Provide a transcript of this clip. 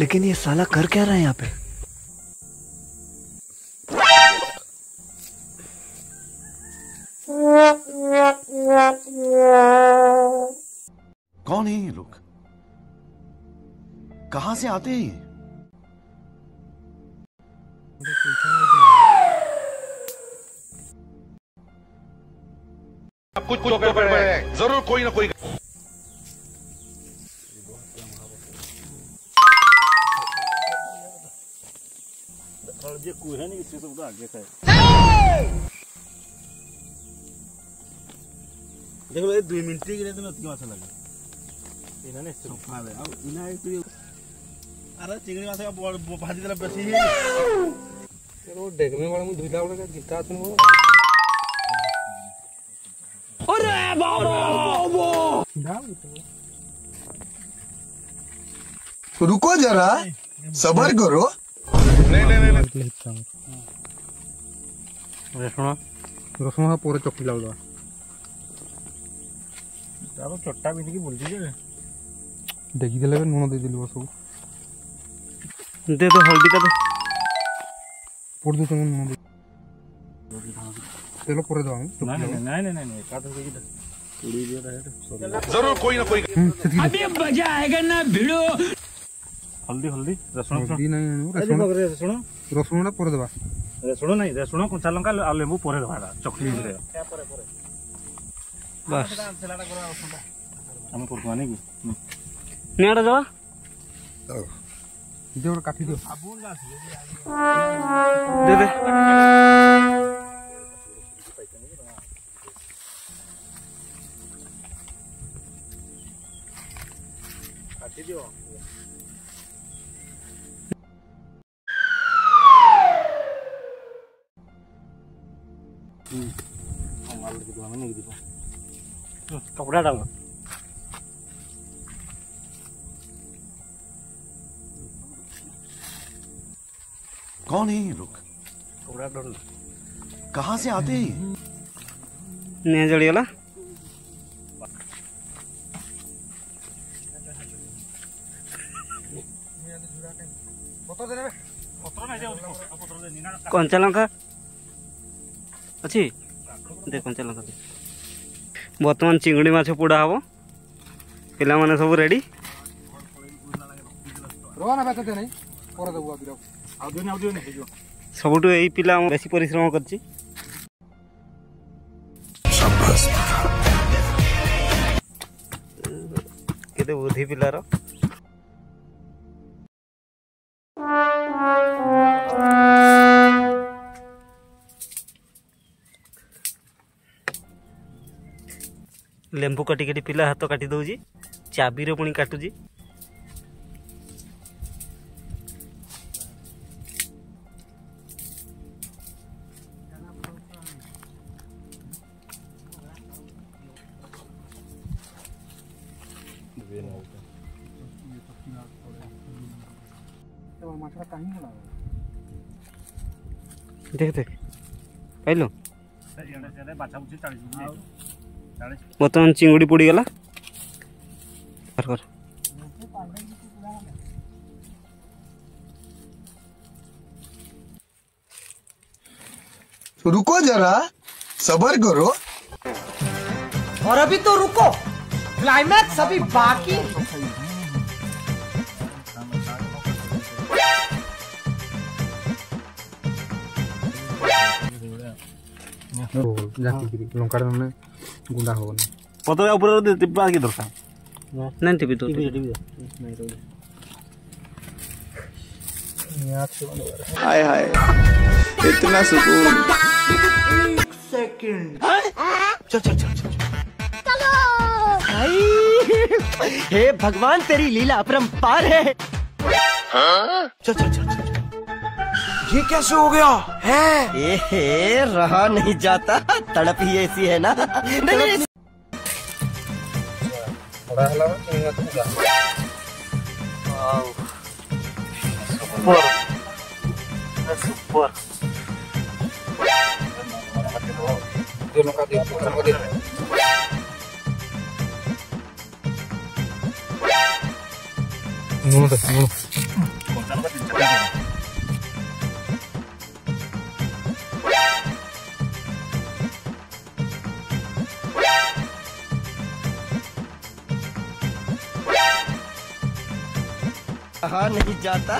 लेकिन ये साला कर क्या रहा है यहाँ पे? कौन है ये लोग? कहां से आते हैं ये? कुछ कुछ जरूर कोई ना कोई। देखो 2 मिनट के लिए तो अच्छा लगे इन्होंने सफा है अब इना एक अरे चिंगड़ी माछ का भाजी देला बेसी चलो डेग में वाला मु धुइला वाला गीता तुम अरे बाबा रुको जरा, सबर करो। नहीं रसुण पूरा चक्की लगा तारो चट्टा भी नहीं बोल दीजिए देखी देले नून दे दिलबो सब दे दो हल्दी का दे पोड़ दो तुम नून दे तेलो पूरे दो नहीं का तो देखी पूरी दिया है जरूर कोई ना कोई। अभी मजा आएगा ना भिड़ो। हल्दी हल्दी रसुण नहीं रसुण ना पूरे दबा रसुण नहीं रसुण कच्चा लंका आ लेंबू पूरे दबा चकली रे क्या पूरे बस हम करवाने की नेड़ा जावा देवर काटी दियो दे दे काटी दियो माल की दुकान में नहीं दीपा कपड़ा डालो कौन है ये लोग? कपड़ा डालो कहां से आते हैं ये? नहीं जड़ियोला कंचा लंका अच्छी दे कंचा लंका दे बर्तमान चिंगड़ी माछ पोड़ा हम पिला माने सब रेडी सबुठु यही पिला बेसी परिश्रम करछि केते बुद्धि पिलार लेंबू काटी काटी पिला हाथ काटी दौजी चाबी रे पुणी काटुजी देख देख पाइल बर्तमान चिंगुड़ी पड़ी गला रुको जरा, सबर करो। और अभी तो रुको, क्लाइमैक्स अभी बाकी। लंकार गुंडा हो पतो ऊपर टिप्पा की दरकार नहीं टिपी तो हाय हाय, इतना सुकून। एक सेकंड चल चल चल चल हे भगवान तेरी लीला अपरंपार है। चल चल चल चल। ये कैसे हो गया है? ए रहा नहीं जाता, तड़प ही ऐसी है ना। नहीं सुपर लुण दे लुण कहा नहीं जाता।